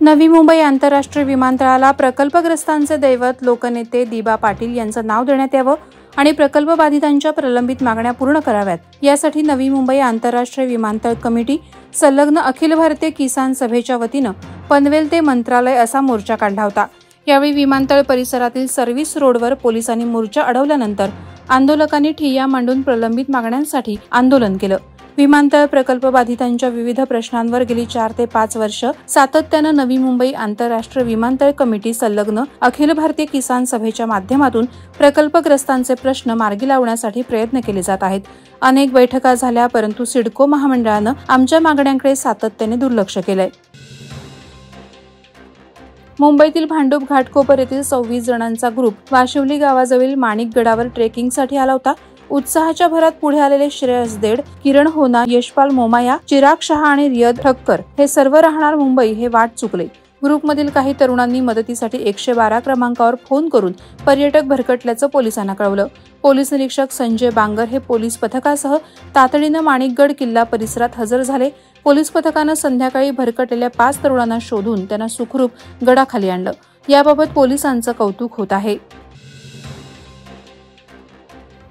नवी मुंबई आंतरराष्ट्रीय विमानतळाला प्रकल्पग्रस्तांचे दैवत लोकनेते दिबा पाटील यांचं नाव देण्यात यावं आणि प्रकल्प बाधितांच्या प्रलंबित मागण्या पूर्ण कराव्यात, यासाठी नवी मुंबई आंतरराष्ट्रीय विमानतळ कमिटी संलग्न अखिल भारतीय किसान सभेच्या वतीनं पनवेल ते मंत्रालय असा मोर्चा काढला होता। यावेळी विमानतळ परिसरातील सर्व्हिस रोडवर पोलिसांनी मोर्चा अडवल्यानंतर आंदोलकांनी ठिय्या मांडून प्रलंबित मागण्यांसाठी आंदोलन केलं। विमानतळ प्रकल्प बाधितांच्या विविध प्रश्नांवर गेली 4 ते 5 वर्ष सातत्यानं नवी मुंबई आंतरराष्ट्रीय विमानतळ कमिटी संलग्न अखिल भारतीय किसान सभेच्या माध्यमातून प्रकल्पग्रस्तांचे प्रश्न मार्गी लावण्यासाठी प्रयत्न केले जात आहेत। अनेक बैठका झाल्या, परंतु सिडको महामंडळानं आमच्या मागण्यांकडे सातत्याने दुर्लक्ष केलंय। मुंबईतील भांडूप घाटकोपर येथील 26 जणांचा ग्रुप वाशिवली गावाजवळील माणिकगडावर ट्रेकिंगसाठी आला होता। उत्साहाच्या भरात पुढे आलेले श्रेयस देड, किरण होना, यशपाल मोमाया, चिराग शहा आणि रियद ठक्कर हे सर्व राहणार मुंबई हे वाट चुकले। ग्रुपमधील काही तरुणांनी मदतीसाठी 112 क्रमांकावर फोन करून पर्यटक भरकटल्याचं पोलिसांना कळवलं। पोलीस निरीक्षक संजय बांगर हे पोलीस पथकासह तातडीनं माणिकगड किल्ला परिसरात हजर झाले। पोलीस पथकानं संध्याकाळी भरकटलेल्या 5 तरुणांना शोधून त्यांना सुखरूप गडाखाली आणलं। याबाबत पोलिसांचं कौतुक होत आहे।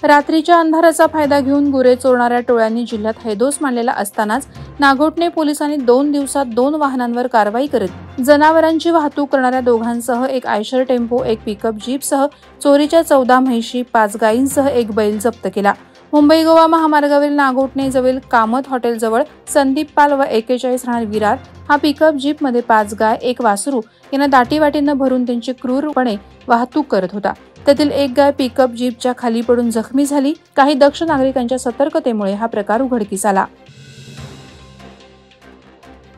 रात्रीच्या अंधाराचा फायदा घेऊन गुरे चोरणाऱ्या टोळ्यांनी जिल्ह्यात हैदोस मांडलेला असतानाच नागोठणे पोलिसांनी 2 दिवसात 2 वाहनांवर कारवाई करत जनावरांची वाहतूक करणाऱ्या दोघांसह एक आयशर टेम्पो, एक पिकअप जीपसह चोरीच्या 14 म्हैशी, 5 गायींसह एक बैल जप्त केला। मुंबई गोवा महामार्गावरील नागोठणे जवळ कामत हॉटेलजवळ संदीप पाल व 41 राहणार विरार हा पिकअप जीपमध्ये 5 गाय, 1 वासरू यांना दाटीवाटीनं भरून त्यांची क्रूरपणे वाहतूक करत होता। त्यातील एक गाय पिकअप जीपच्या खाली पडून जखमी झाली। काही दक्ष नागरिकांच्या सतर्कतेमुळे हा प्रकार उघडकीस आला।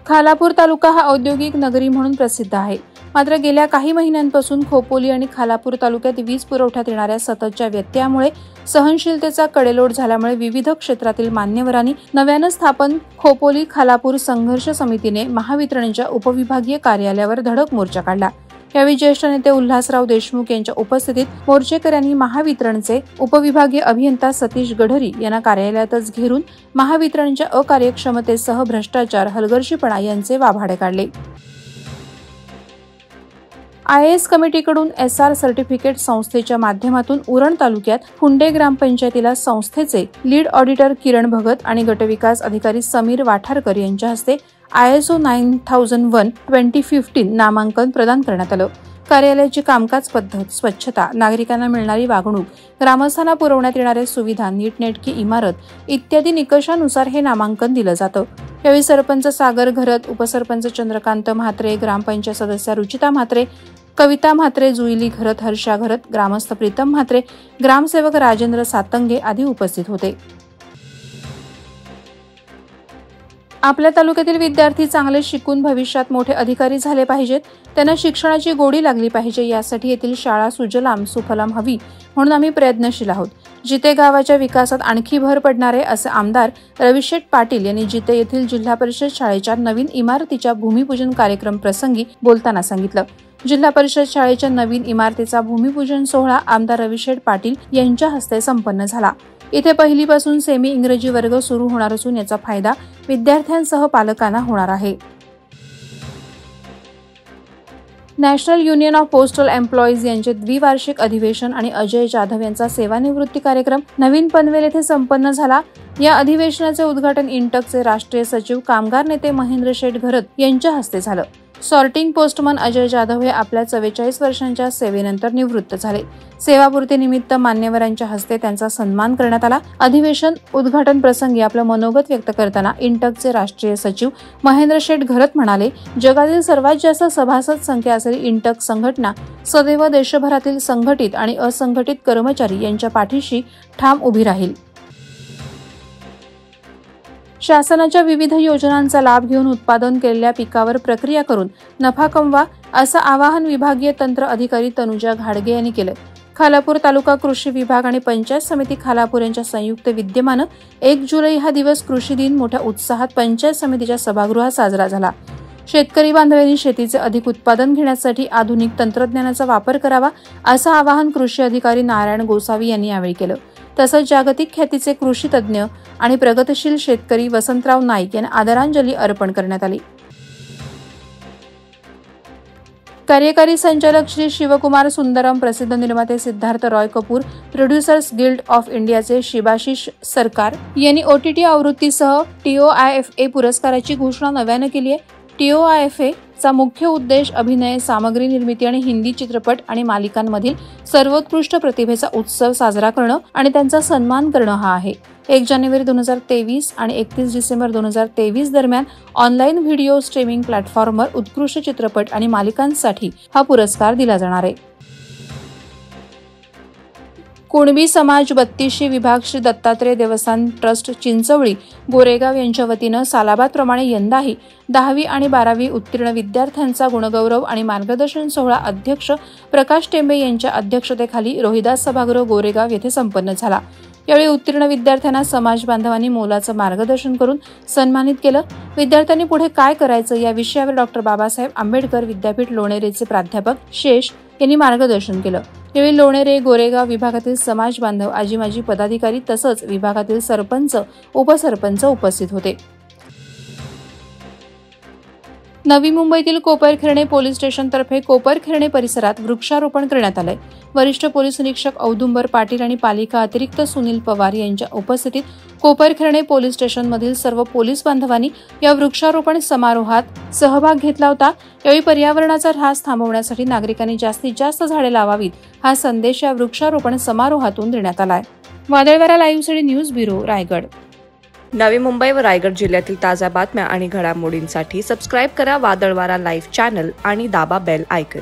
खालापूर तालुका हा औद्योगिक नगरी म्हणून प्रसिद्ध आहे, मात्र गेल्या काही महिन्यांपासून खोपोली आणि खालापूर तालुक्यात वीज पुरवठ्यात येणाऱ्या सततच्या व्यत्ययामुळे सहनशीलतेचा कडेलोट झाल्यामुळे विविध क्षेत्रातील मान्यवरांनी नव्यानं स्थापन खोपोली खालापूर संघर्ष समितीने महावितरणच्या उपविभागीय कार्यालयावर धडक मोर्चा काढला। यावेळी ज्येष्ठ नेते उल्हासराव देशमुख यांच्या उपस्थितीत मोर्चेकऱ्यांनी महावितरणचे उपविभागीय अभियंता सतीश गढरी यांना कार्यालयातच घेरून महावितरणच्या अकार्यक्षमतेसह भ्रष्टाचार, हलगर्जीपणा यांचे वाभाडे काढले। IAS कमिटीकडून SR सर्टिफिकेट संस्थेच्या माध्यमातून उरण तालुक्यात फुंडे ग्रामपंचायतीला संस्थेचे लीड ऑडिटर किरण भगत आणि गटविकास अधिकारी समीर वाठारकर यांच्या हस्ते ISO 9001:2015 नामांकन प्रदान करण्यात आलं। कार्यालयाची कामकाज पद्धत, स्वच्छता, नागरिकांना मिळणारी वागणूक, ग्रामस्थांना पुरवण्यात येणाऱ्या सुविधा, नीटनेटकी इमारत इत्यादी निकषानुसार हे नामांकन दिलं जातं। यावेळी सरपंच सागर घरत, उपसरपंच चंद्रकांत म्हात्रे, ग्रामपंचायत सदस्या रुचिता म्हात्रे, कविता म्हात्रे, जुईली घरत, हर्षा घरत, ग्रामस्थ प्रीतम म्हात्रे, ग्रामसेवक राजेंद्र सातंगे आदी उपस्थित होते। आपल्या तालुक्यातील विद्यार्थी चांगले शिकून भविष्यात मोठे अधिकारी झाले पाहिजेत, त्यांना शिक्षणाची गोडी लागली पाहिजे, यासाठी येथील शाळा सुजलाम सुफलाम हवी म्हणून आम्ही प्रयत्नशील आहोत। जिते गावाच्या विकासात आणखी भर पडणार आहे असे आमदार रविशेठ पाटील यांनी जिते येथील जिल्हा परिषद शाळेच्या नवीन इमारतीच्या भूमिपूजन कार्यक्रम प्रसंगी बोलताना सांगितलं। जिल्हा परिषद शाळेच्या नवीन इमारतीचा भूमिपूजन सोहळा आमदार रविशेठ पाटील यांच्या हस्ते संपन्न झाला। इथे पहिलीपासून सेमी इंग्रजी वर्ग सुरू होणार असून याचा फायदा विद्यार्थ्यांसह पालकांना होणार आहे। National union of postal employees यांचे द्विवार्षिक अधिवेशन आणि अजय जाधव यांचा सेवानिवृत्ती कार्यक्रम नवीन पनवेल येथे संपन्न झाला। या अधिवेशनाचे उद्घाटन इंटकचे राष्ट्रीय सचिव कामगार नेते महेंद्र शेठ घरत यांच्या हस्ते झालं। सॉर्टिंग पोस्टमन अजय जाधव हे आपल्या 44 वर्षांच्या सेवेनंतर निवृत्त झाले। सेवापूर्तीनिमित्त मान्यवरांच्या हस्ते त्यांचा सन्मान करण्यात आला। अधिवेशन उद्घाटन प्रसंगी आपलं मनोगत व्यक्त करताना इंटकचे राष्ट्रीय सचिव महेंद्र शेठ घरत म्हणाले, जगातील सर्वात जास्त सभासद संख्या असलेली इंटक संघटना सदैव देशभरातील संघटित आणि असंघटित कर्मचारी यांच्या पाठीशी ठाम उभी राहील। शासनाच्या विविध योजनांचा लाभ घेऊन उत्पादन केलेल्या पिकावर प्रक्रिया करून नफा कमवा असं आवाहन विभागीय तंत्र अधिकारी तनुजा घाडगे यांनी केलं। खालापूर तालुका कृषी विभाग आणि पंचायत समिती खालापूर यांच्या संयुक्त विद्यमानं 1 जुलै हा दिवस कृषी दिन मोठ्या उत्साहात पंचायत समितीच्या सभागृहात साजरा झाला। शेतकरी बांधवांनी शेतीचे अधिक उत्पादन घेण्यासाठी आधुनिक तंत्रज्ञानाचा वापर करावा असं आवाहन कृषी अधिकारी नारायण गोसावी यांनी यावेळी केलं। तसंच जागतिक ख्यातीचे कृषी तज्ज्ञ आणि प्रगतशील शेतकरी वसंतराव नाईक यांना आदरांजली अर्पण करण्यात आली। कार्यकारी संचालक श्री शिवकुमार सुंदरम, प्रसिद्ध निर्माते Siddharth Roy Kapoor, producers guild of इंडियाचे शिबाशिष सरकार यांनी OTT आवृत्तीसह TOIFA पुरस्काराची घोषणा नव्यानं केली आहे. TOIFA चा मुख्य उद्देश अभिनय, सामग्री निर्मिती आणि हिंदी चित्रपट आणि मालिकांमधील सर्वोत्कृष्ट प्रतिभेचा उत्सव साजरा करणं आणि त्यांचा सन्मान करणं हा आहे. 1 जानेवारी 2023 आणि 31 डिसेंबर 2023 दरम्यान ऑनलाईन व्हिडिओ स्ट्रीमिंग प्लॅटफॉर्मवर उत्कृष्ट चित्रपट आणि मालिकांसाठी हा पुरस्कार दिला जाणार आहे. कुणबी समाज 32 विभाग श्री दत्तात्रय देवस्थान ट्रस्ट चिंचवळी गोरेगाव यांच्या वतीनं सालाबादप्रमाणे यंदाही 10वी आणि 12वी उत्तीर्ण विद्यार्थ्यांचा गुणगौरव आणि मार्गदर्शन सोहळा अध्यक्ष प्रकाश टेंबे यांच्या अध्यक्षतेखाली रोहिदास सभागृह गोरेगाव येथे संपन्न झाला. यावेळी उत्तीर्ण विद्यार्थ्यांना समाज बांधवांनी मोलाचं मार्गदर्शन करून सन्मानित केलं. विद्यार्थ्यांनी पुढे काय करायचं या विषयावर डॉक्टर बाबासाहेब आंबेडकर विद्यापीठ लोणेरेचे प्राध्यापक शेष यांनी मार्गदर्शन केलं. यावेळी लोणेरे गोरेगाव विभागातील समाज बांधव, आजी माजी पदाधिकारी तसंच विभागातील सरपंच, उपसरपंच उपस्थित होते. नवी मुंबईतील कोपरखिरणे पोलीस स्टेशनतर्फे कोपरखिरणे परिसरात वृक्षारोपण करण्यात आलंय. वरिष्ठ पोलीस निरीक्षक औदुंबर पाटील आणि पालिका अतिरिक्त सुनील पवार यांच्या उपस्थितीत कोपरखिरणे पोलीस स्टेशनमधील सर्व पोलीस बांधवांनी या वृक्षारोपण समारोहात सहभाग घेतला होता. यावेळी पर्यावरणाचा ऱ्हास थांबवण्यासाठी नागरिकांनी जास्तीत जास्त झाडे लावावीत हा संदेश या वृक्षारोपण समारोहातून देण्यात आलाय. वादळवारा लाईव्हसाठी न्यूज ब्युरो, रायगड. नवी मुंबई व रायगड जिल्ह्यातील ताज्या बातम्या आणि घडामोडींसाठी सबस्क्राईब करा वादळवारा लाईव्ह चॅनल आणि दाबा बेल आयकॉन.